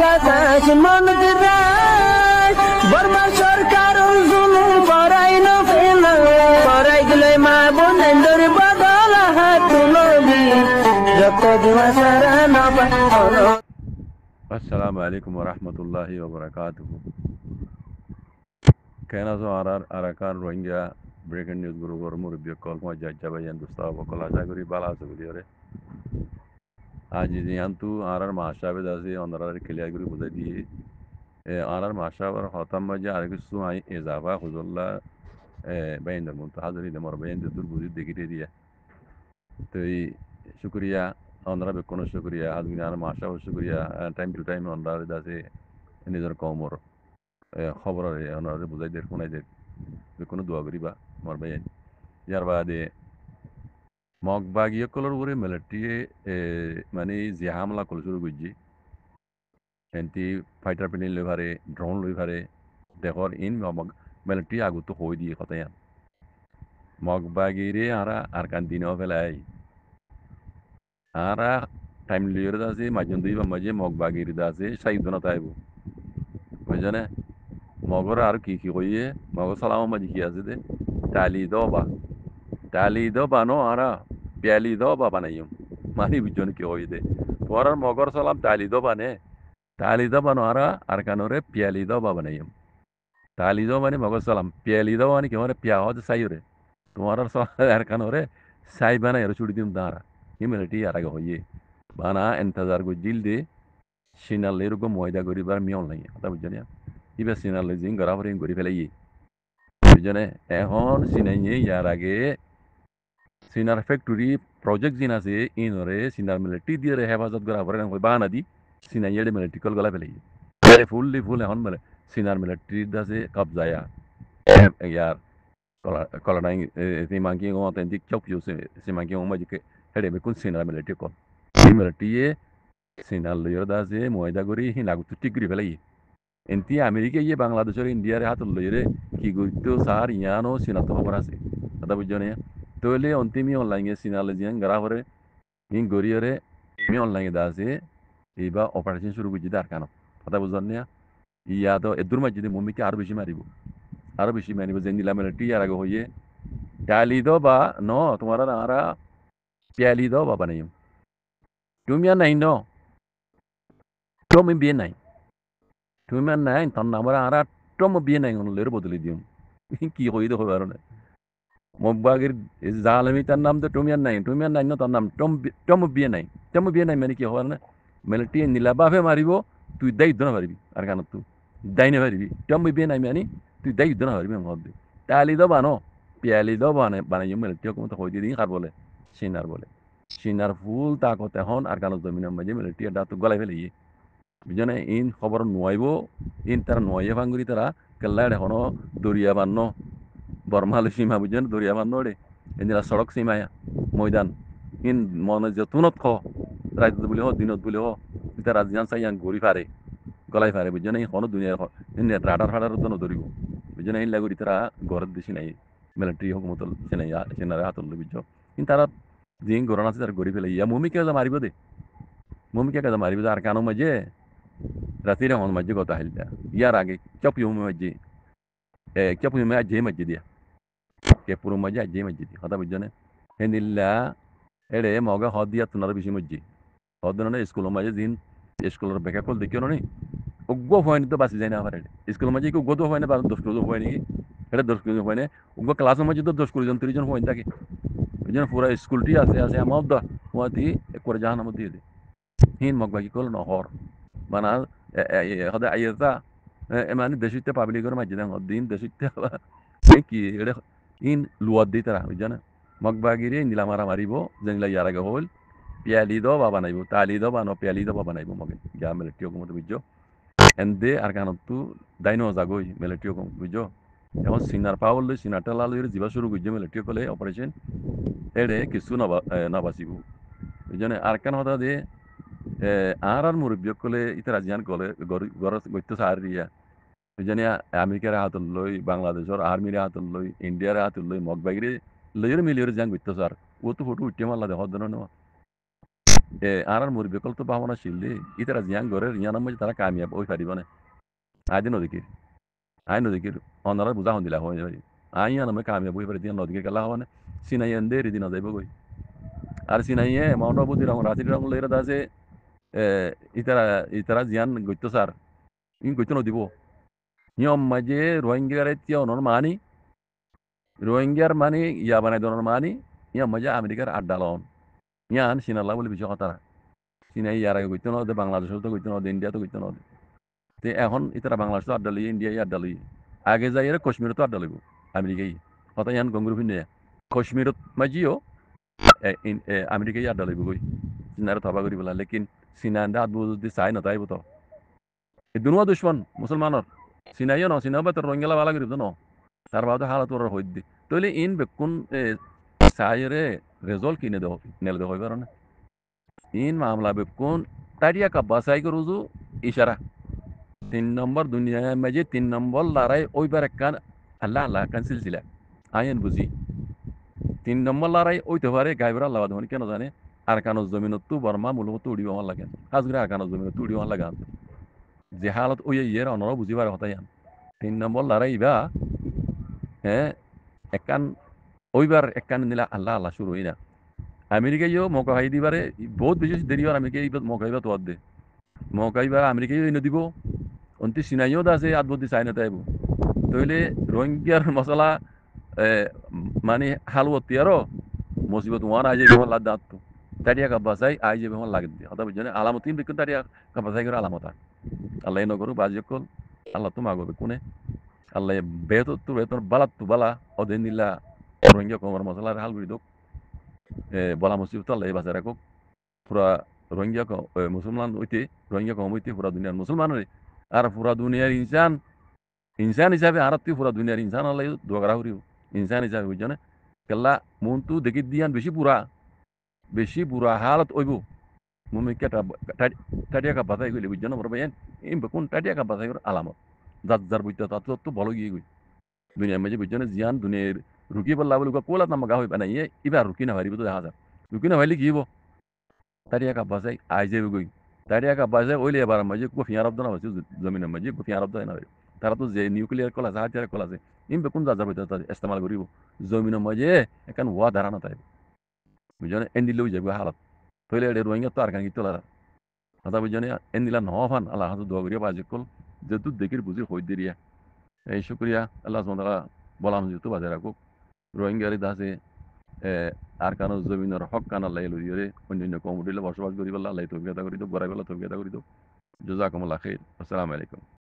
বাতাস মনত রায় বর্মা সরকার জুলুম করাই না ফেলা করাই গেলে মা বোনেদের বদল হাত তুলবি যত দিবা সারা না পালো। আসসালামু আলাইকুম ওরহমতুল্লাহি ওবরাকাতুহু। কেনাজো আরাকান রোহিঙ্গা ব্রেকিং নিউজ গ্রুপের মুরব্বী কল মজ্জাবাইয়ান দুস্তাব কল আশা করি বালা আছে বলি ওরে আজ জিয়ান্তু আরার মাসাবে দাসে অনরার ক্লিয়ার করে বুঝাই দিয়ে আরার মাসাবার হতাম মধ্যে আর কিছু আই এজাবা হুজুল্লাহ বাইন্দার মতো হাজারি দেমর বাইন্দার দূর বুঝি দেখিতে দিয়া তো এই শুক্রিয়া অনরা বেকোনো শুক্রিয়া আদমিন আর মাসাব শুক্রিয়া টাইম টু টাইম অনরার দাসে নিজের কমর খবরের অনরারে বুঝাই দের শোনাই দের বেকোনো দোয়া করিবা মর বাইন ইয়ার বাদে মগবাগিয়কলর উপরে মিলিটারি মানে যে হামলা করে শুরু করছি এনটি ফাইটার প্লেন লই পারে ড্রোন লই পারে দেখর ইন মিলিটারি আগত হই দিয়ে কথায় মগবাগিরে আরা আর কান দিনও ফেলাই আরা টাইম লিওর আছে মাঝে দুই বা মাঝে মগবাগির আছে সাইদনা তাইব বুঝছনে মগর আর কি কি কইয়ে মগর সালাম মাঝে কি আছে দে টালি দবা নো আরা প্যালি দবা বানাইম মানি বুঝছনে কি কই দে তোর মগর সালাম টালি দবা নে টালি দবা নো আরা আর কানোরে প্যালি দবা বানাইম টালি দবা মানে মগর সালাম প্যালি দবা মানে কি মানে প্যা হতে সাইরে তোমার আর কানোরে সাই বানাই আর ছুটি দিম দাঁড়া হিমেলিটি আর আগে হইয়ে বানা এন্তাজার গো জিল দে সিনাল এরকম ময়দা গরিবার মিয়ন লাগে কথা বুঝছেন ইবা সিনাল জিং গড়াফরে গড়ি ফেলাই বুঝছেনে এখন সিনাইয়ে ইয়ার আগে সিনার ফ্যাক্টরি প্রজেক্ট জিন আছে ইনরে সিনার মিলিটারি দিয়ে হেফাজত করা পরে বাহানা দি সিনাইয়ের মিলিটারি কল গলা ফেলাই ফুল এখন মানে সিনার মিলিটারি দাসে কবজায়া ইয়ার কলাডাই সিমাঙ্কি অথেন্টিক চপ ইউ সিমাঙ্কি মাজিকে হেডে বেকুন সিনার মিলিটারি কল মিলিটারি সিনার লইর দাসে ময়দা করি হিনাগুতু টিকরি ফেলাই এনতি আমেরিকা ইয়ে বাংলাদেশের ইন্ডিয়ার হাত লইরে কি গুরুত্ব সার ইয়ানো সিনাত খবর আছে কথা বুঝছো তৈলে অন্তিমি অনলাইনে সিনালে জিয়ান গড়া করে ইন গড়িয়রে মি অনলাইনে দাসে এইবা অপারেশন শুরু করছি তার কেন কথা বুঝলেন না ইয়া তো এদুর মাঝে মম্মিকে আরো বেশি মারিব আরো বেশি মারিব যে নিলাম টি আর আগে হইয়ে ডালি দো বা ন তোমার আরা প্যালি দো বাবা নাই তুমি আর নাই ন তুমি বিয়ে নাই তুমি আর নাই তখন আমরা আরা টম বিয়ে নাই লের বদলে দিও কি কই দেখো পারো না মগবাগের জালামি তার নাম তো টমিয়ার নাই না তার নাম টম বিয়ে নাই মানে কি হওয়ার না মানে টিয়ে নীলা বাপে মারিব তুই দায়িত্ব না পারবি আর কারণ তুই দায় না পারবি টম বিয়ে নাই মানে তুই দায়িত্ব না পারবি আমার মধ্যে তালি দাও বানো পিয়ালি দাও বানাই মেলে টিয় কমতে হয়ে দিয়ে কার বলে সিনার বলে সিনার ফুল তা কথা এখন আর কারণ জমিনের মাঝে মেলে টিয়া দাঁত গলাই ফেলে বুঝনে ইন খবর নোয়াইব ইন তারা নোয়াইয়া ভাঙ্গুরি তারা কেল্লা এখনো দরিয়া বান্ন বর্মাল সীমা বুঝছেন দরিয়া বান্নরে এদিরা সড়ক সীমায়া ময়দান ইন মনে যতুনত খ রাত বলে হ দিনত বলে হ ইতা রাজিয়ান চাইয়ান গড়ি ফারে গলাই ফারে বুঝছেন এই কোনো দুনিয়ার রাডার ফাডার তো নধরিব বুঝছেন এই লাগুরি তারা ঘরের দেশি নাই মিলিটারি হুকুমত সেনারে হাতল বুঝছ কিন্তু তারা যিন গরণ আছে তার গড়ি ফেলে ইয়া মমিকে মারিব দে মমিকে মারিব আর কানো মাঝে রাতিরে হন মাঝে কথা আহিল ইয়ার আগে চপিও মাঝে চপিও মাঝে মাঝে দিয়া ke puru maja aje majidi hada bujjane henilla ede moga hodiya tunar bishi majji hodona school maja din school beka kol dekyo ni uggo hoyni to basi jaina avare school maja ko godo hoyne ba 10 kilo hoyni ede 10 kilo hoyne uggo class maja to 10 kilo jon 30 jon hoyni take bujjane pura school ti ase amodda hoti ekor jahana moddi de hin mogba ki kol no hor mana hada ayata emani deshite public or majji dan din deshite কি ede in luar di tara ujana magbagiri nilamara maribo jengla yaraga hol piali do baba naibo tali do bano piali do baba naibo moge ya meletio como bijo ende arkanatu daino jagoi meletio como bijo এখন সিনার পাওয়ার লই সিনারটা লাল হয়ে জিবা শুরু করছে মেলেটিও কলে operation এড়ে কিছু না বাঁচিব এই জন্য আর কেন হতা দিয়ে আর মুরব্বী কলে ইতারা জিয়ান কলে গর গত্য সার রিয়া জানি আমেরিকার হাতল লই বাংলাদেশের আর্মির হাতল লই ইন্ডিয়ার হাতল লই মগবাগিরে লইয়ের মিলিয়র যাং গত্য সার ও তো ফটো উঠে মারলা দেখার জন্য আর মুরব্বী তো ভাবনাশীল দে ইতারা জিয়ান ঘরের ইয়ানার মধ্যে তারা কামিয়াব ওই পারিব না আইদি নদীকির আই নদীকির অনারা বুঝা হন দিলা হয় যাবে আই ইয়ানার মধ্যে কামিয়াব ওই পারি দিয়া নদীকে গেলা হওয়া না সিনাই এন দে রিদি না যাইব গই আর সিনাইয়ে মাউন্ট রং রাতির রং লইরা দাসে ইতারা ইতারা জিয়ান গইতো স্যার ইন গইতো নদিব নিয়ম মাঝে রোহিঙ্গারে তিয়া অনর মানি রোহিঙ্গার মানি ইয়া বানাই দনের মানি ইয়া মাঝে আমেরিকার আড্ডা লন ইয়ান সিনাল্লা বলে বিষয় কথা চীনা ইয়ার আগে গইতো নদে বাংলাদেশও তো গইতো নদে ইন্ডিয়া তো গইতো নদে তে এখন ইতারা বাংলাদেশ তো আড্ডা লই ইন্ডিয়া আড্ডা লই আগে যাই এরা কাশ্মীর তো আড্ডা লইব আমেরিকাই কথা ইয়ান গঙ্গুর ফিনে কাশ্মীরত মাঝিও আমেরিকাই আড্ডা লইব গই চীনার থবা করি বলা লেকিন চীনা আন্দা আদবু যদি চাই নতাইব তো এই দুনুয়া দুশ্মন মুসলমানৰ চিনাইও ন চিনাও বা তোর রোহিঙ্গালা বালা করিব ন তার বাদে হালত ওর হইত দি তইলে ইন বেকুন চাইরে রেজল্ট কিনে দেও নেলে দেও হইবার না ইন মামলা বেকুন তারিয়া কা বাসাই করুজু ইশারা 3 নম্বর দুনিয়া মাঝে 3 নম্বর লড়াই ওইবার একখান আল্লাহ আল্লাহ একখান সিলসিলা আইন বুঝি 3 নম্বর লড়াই ওইতে পারে গাইবরা আল্লাহ ধনী কেন জানে আর কানো জমিনত বর্মা মূলত উড়িব আমার লাগে হাজগুড়ে আর কানো জমিনত উড়িব আমার লাগে যে হালত ওই ইয়ের অনর বুঝিবার কথাই আন 3 নম্বর লড়াই বা হ্যাঁ একখান ওইবার একখান নিলা আল্লাহ আল্লাহ শুরু হই না আমেরিকাইও মৌকা হাই দিবারে বহুত বেশি দেরি হওয়ার আমেরিকা এইবার মৌকা হইবা তোয়ার দে মৌকা হইবার আমেরিকাইও এনে দিব অন্তি সিনাইও আছে আদবদি চাই না তাইব তইলে রোহিঙ্গার মশলা মানে হালুয়তি আরো মুসিবত ওয়ান আই যাবে লাদ দাঁত তারিয়া কাব্বাসাই আই যাবে আমার লাগে দিয়ে হতা বুঝছেন আলামতিন বিকুন তারিয়া কাব্বাসাই করে আলামতা আল্লাহ নগরু বাজিকল আল্লাহ তো মাগবে কোনে আল্লাহ বেতর বালাত তু বালা অদিন দিল্লা রোহিঙ্গা কমর মশলার হাল গুড়ি দোক বলা মুসিবত আল্লাহ বাঁচায় রাখুক পুরা রোহিঙ্গা মুসলমান হইতে রোহিঙ্গা কম হইতে পুরা দুনিয়ার মুসলমানের আর পুরা দুনিয়ার ইনসান ইনসান হিসাবে আর তুই পুরা দুনিয়ার ইনসান আল্লাহ দোয়া করিও ইনসান হিসাবে বুঝছো কেল্লা মন তু দেখি দিয়ান বেশি বুড়া হালত ওইব মুমি কেটা টাটিয়া কাপ বাতাই গইলে বুঝছো না বড় ভাইয়েন এই কোন টাটিয়া কাপ বাতাই আলামত যার বুঝতে তাত তো ভালো গিয়ে গই দুনিয়ার মাঝে বুঝছো না জিয়ান দুনিয়ার রুকি বললা বলে কোলাত নামা গা হইবা না এবার রুকি না হারিব তো দেখা যায় রুকি না হইলে কি হবো টাটিয়া কাপ বাসাই আই যাবে গই টাটিয়া কাপ বাসাই ওইলে এবার মাঝে কোফিয়ার অব্দ না হয়েছে জমিনের মাঝে কোফিয়ার অব্দ না তারা তো যে নিউক্লিয়ার কল আছে হাতিয়ার কল আছে ইম বেকুন যার বুঝতে ইস্তেমাল করিব জমিনের মাঝে এখন ওয়া ধারণা তাই বুঝছো না এন দিলেও যাবে হালত তইলে এটা রোহিঙ্গা তো আর কান গিয়ে কথা বুঝছো না এন দিলা নহফান আল্লাহ হাতে দোয়া করিয়া বাজে কল যেহেতু দেখির বুঝি হই দিরিয়া এই শুক্রিয়া আল্লাহ সুবহানাহু বলাম যেহেতু বাজে রাখুক রোহিঙ্গারি দাসে আর কানো জমিনের হক কান আল্লাহ লইরে অন্যান্য কমিটিলে বসবাস করি বলে আল্লাহ তৌফিক আতা করি দো গড়াই বেলা তৌফিক আতা করি দো জাযাকুমুল্লাহ খাইর আসসালামু আলাইকুম